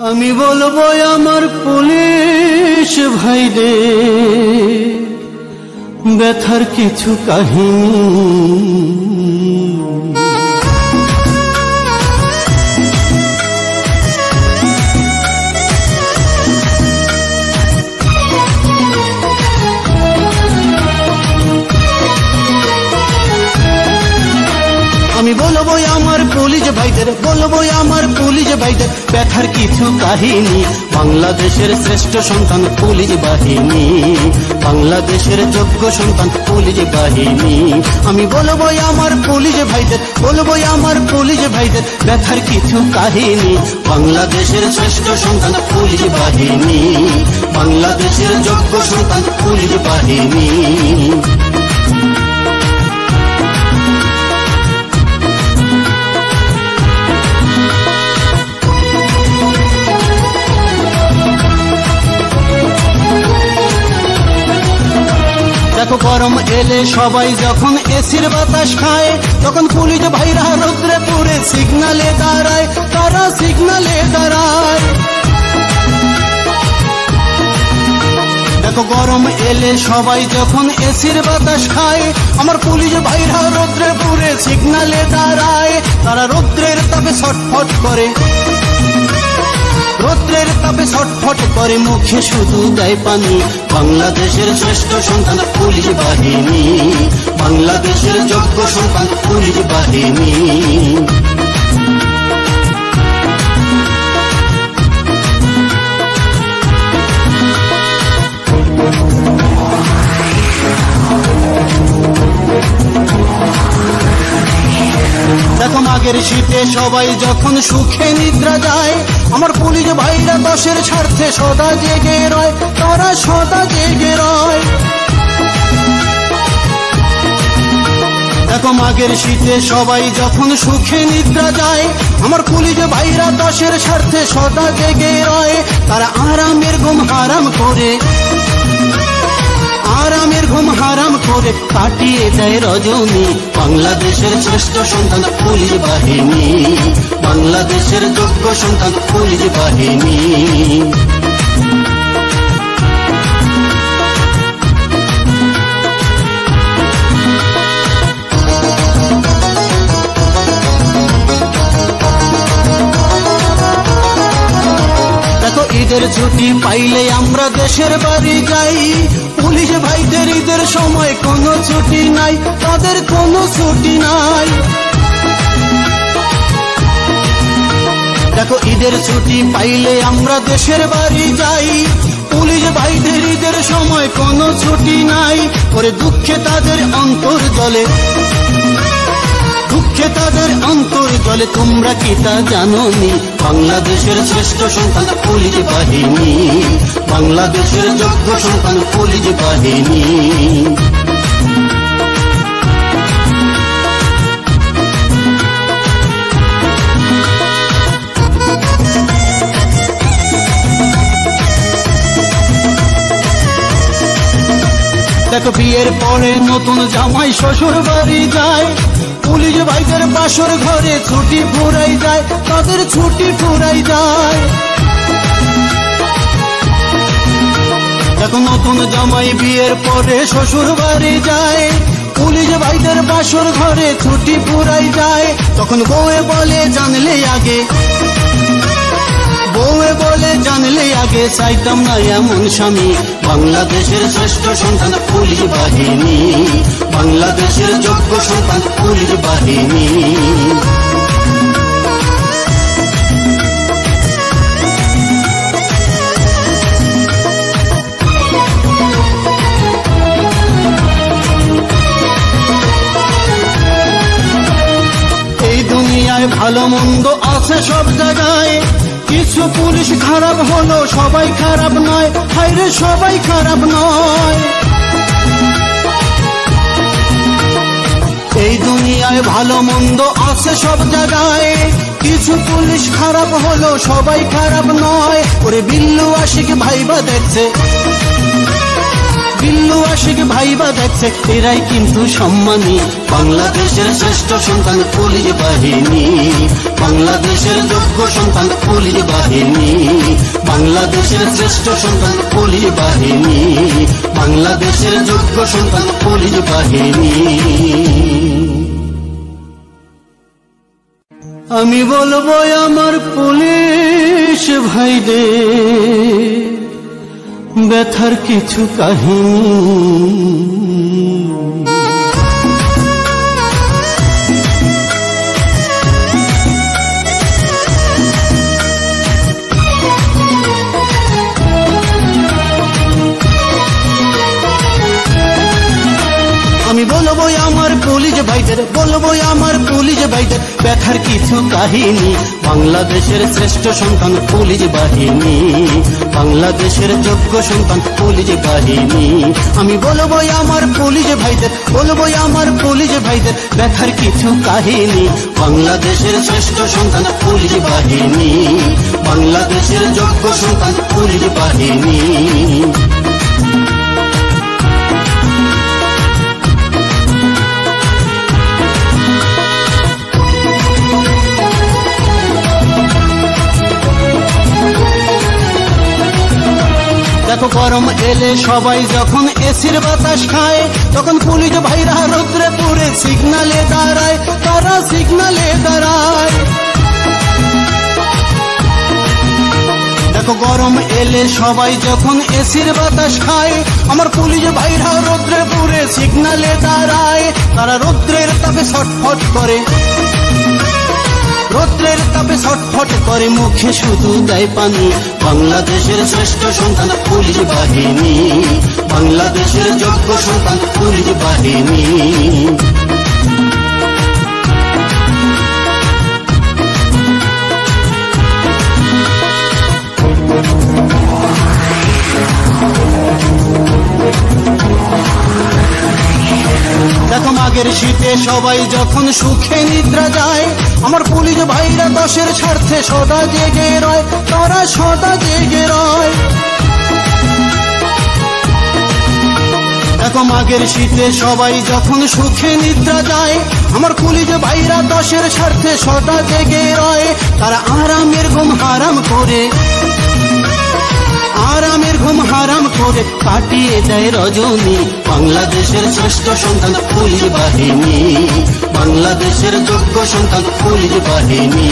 আমি বলবো আমার পুলিশ ভাইদের ব্যথার কিছু কাহিনী। আমি বলবো আমার পুলিশ ভাইদের, বলবো আমার পুলিশ ভাইদের ব্যথার কিছু কাহিনী। বাংলাদেশের শ্রেষ্ঠ সন্তান পুলিশ বাহিনী, বাংলাদেশের যোগ্য সন্তান পুলিশ বাহিনী। আমি বলবো আমার পুলিশ ভাইদের, বলবো আমার পুলিশ ভাইদের ব্যথার কিছু কাহিনী। বাংলাদেশের শ্রেষ্ঠ সন্তান পুলিশ বাহিনী, বাংলাদেশের যোগ্য সন্তান পুলিশ বাহিনী। দেখো গরম এলে সবাই যখন এসির বাতাস খায়, তখন পুলিশ ভাইরা রৌদ্রে পুড়ে সিগনালে দাঁড়ায়, তারা সিগনালে দাঁড়ায়। দেখো গরম এলে সবাই যখন এসির বাতাস খায়, আমার পুলিশ ভাইরা রৌদ্রে পুড়ে সিগনালে দাঁড়ায়, তারা রৌদ্রের তাপে ছটফট করে, রৌদ্রের তাপে ছটফট করে, মুখে শুধু দেয় পানি। বাংলাদেশের শ্রেষ্ঠ সন্তান পুলিশ বাহিনী, বাংলাদেশের যোগ্য সন্তান পুলিশ বাহিনী। দেখো মাঘের শীতে সবাই যখন সুখে নিদ্রা যায়, আমার পুলিশ ভাইরা দেশের স্বার্থে সদা জেগে রয়, তারা সদা জেগে রয়। দেখো মাঘের শীতে সবাই যখন সুখে নিদ্রা যায়, আমার পুলিশ ভাইরা দেশের স্বার্থে সদা জেগে রয়, তারা আরামের ঘুম হারাম করে, আরামের ঘুম হারাম করে কাটিয়ে দেয় রজনী। বাংলাদেশের শ্রেষ্ঠ সন্তান পুলিশ বাহিনী, বাংলাদেশের যোগ্য সন্তান পুলিশ বাহিনী। দেখো ঈদের ছুটি পাইলে আমরা দেশের বাড়ি যাই, পুলিশ ভাইদের ঈদের সময় কোনো ছুটি নাই, তাদের কোনো ছুটি নাই। দেখো ঈদের ছুটি পাইলে আমরা দেশের বাড়ি যাই, পুলিশ ভাইদের ঈদের সময় কোনো ছুটি নাই। করে দুঃখে তাদের অন্তর জ্বলে, দুঃখে তাদের অন্তর জ্বলে, তোমরা কি তা জানোনি? বাংলাদেশের শ্রেষ্ঠ সন্তান পুলিশ বাহিনী, বাংলাদেশের যোগ্য সন্তান পুলিশ বাহিনী। দেখো বিয়ের পরে নতুন জামাই শ্বশুর বাড়ি যায়, পুলিশ ভাইদের বাসর ঘরে ছুটি ফুরাই যায়, তাদের ছুটি ফুরাই যায়। দেখো নতুন জামাই বিয়ের পরে শ্বশুর বাড়ি যায়, পুলিশ ভাইদের বাসর ঘরে ছুটি ফুরাই যায়। তখন বউয়ে বলে জানলে আগে, বউয়ে বলে জানলে আগে, চাইতাম না এমন স্বামী। বাংলাদেশের শ্রেষ্ঠ সন্তান পুলিশ বাহিনী, বাংলাদেশের যোগ্য সন্তান পুলিশ বাহিনী। এই দুনিয়ায় ভালো মন্দ আছে সব জায়গায়, কিছু পুলিশ খারাপ হলো সবাই খারাপ নয়, হায়রে সবাই খারাপ নয়। এই দুনিয়ায় ভালো মন্দ আছে সব জায়গায়, কিছু পুলিশ খারাপ হলো সবাই খারাপ নয়। ওরে বিল্লু আশিক ভাইবা দেখছে, বিল্লু আশিক ভাইবা দেখছে এরাই কিন্তু সম্মানী বাংলাদেশের শ্রেষ্ঠ সন্তান পুলিশ বাহিনী, বাংলাদেশের যোগ্য সন্তান পুলিশ বাহিনী, বাংলাদেশের শ্রেষ্ঠ সন্তান পুলিশ বাহিনী, বাংলাদেশের যোগ্য সন্তান পুলিশ বাহিনী। আমি বলবো আমার পুলিশ ভাইদের ব্যথার কিছু কাহিনী। আমি বলবো আমার পুলিশ ভাইদের, বলবো আমার পুলিশ ভাইদের ব্যথার কিছু কাহিনী। বাংলাদেশের শ্রেষ্ঠ সন্তান পুলিশ বাহিনী, বাংলাদেশের যোগ্য সন্তান পুলিশ বাহিনী। আমি বলবো আমার পুলিশ ভাইদের, বলবো আমার পুলিশ ভাইদের ব্যথার কিছু কাহিনী। বাংলাদেশের শ্রেষ্ঠ সন্তান পুলিশ বাহিনী, বাংলাদেশের যোগ্য সন্তান পুলিশ বাহিনী। দেখো গরম এলে সবাই যখন এসির বাতাস খায়, তখন পুলিশ ভাইরা রৌদ্রে পুড়ে সিগনালে দাঁড়ায়, তারা সিগনালে দাঁড়ায়। দেখো গরম এলে সবাই যখন এসির বাতাস খায়, আমার পুলিশ ভাইরা রৌদ্রে পুড়ে সিগনালে দাঁড়ায়, তারা রৌদ্রের তাপে ছটফট করে, রৌদ্রের তাপে ছটফট করে, মুখে শুধু দেয় পানি। বাংলাদেশের শ্রেষ্ঠ সন্তান পুলিশ বাহিনী, বাংলাদেশের যোগ্য সন্তান পুলিশ বাহিনী। দেখো মাঘের শীতে সবাই যখন সুখে নিদ্রা যায়, আমার পুলিশ ভাইরা দেশের স্বার্থে সদা জেগে রয়, তারা সদা জেগে রয়। দেখো মাঘের শীতে সবাই যখন সুখে নিদ্রা যায়, আমার পুলিশ ভাইরা দেশের স্বার্থে সদা জেগে রয়, তারা আরামের ঘুম হারাম করে, আরামের ঘুম হারাম করে কাটিয়ে যায় রজনী। বাংলাদেশের শ্রেষ্ঠ সন্তান পুলিশ বাহিনী, বাংলাদেশের যোগ্য সন্তান পুলিশ বাহিনী।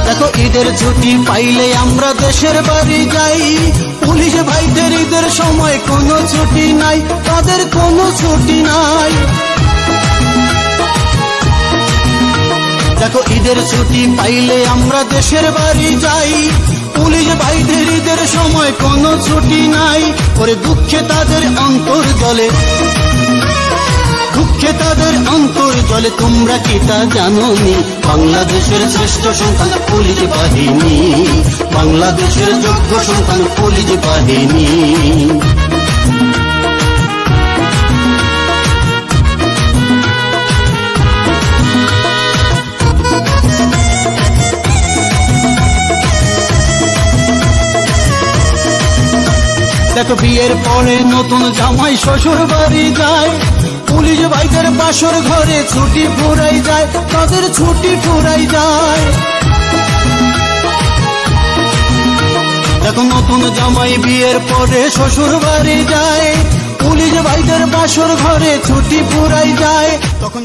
দেখো ঈদের ছুটি পাইলে আমরা দেশের বাড়ি যাই, পুলিশ ভাইদের ঈদের সময় কোনো ছুটি নাই, তাদের কোনো ছুটি নাই। দেখো ঈদের ছুটি পাইলে আমরা দেশের বাড়ি যাই, পুলিশ ভাইদের ঈদের সময় কোনো ছুটি নাই। করে দুঃখে তাদের অন্তর জ্বলে, দুঃখে তাদের অন্তর জ্বলে, তোমরা কি তা জানোনি? বাংলাদেশের শ্রেষ্ঠ সন্তান পুলিশ বাহিনী, বাংলাদেশের যোগ্য সন্তান পুলিশ বাহিনী। দেখো বিয়ের পরে নতুন জামাই শ্বশুর বাড়ি যায়, পুলিশ ভাইদের বাসর ঘরে ছুটি ফুরাই যায়, তাদের ছুটি ফুরাই যায়। দেখো নতুন জামাই বিয়ের পরে শ্বশুর বাড়ি যায়, পুলিশ ভাইদের বাসর ঘরে ছুটি ফুরাই যায়, তখন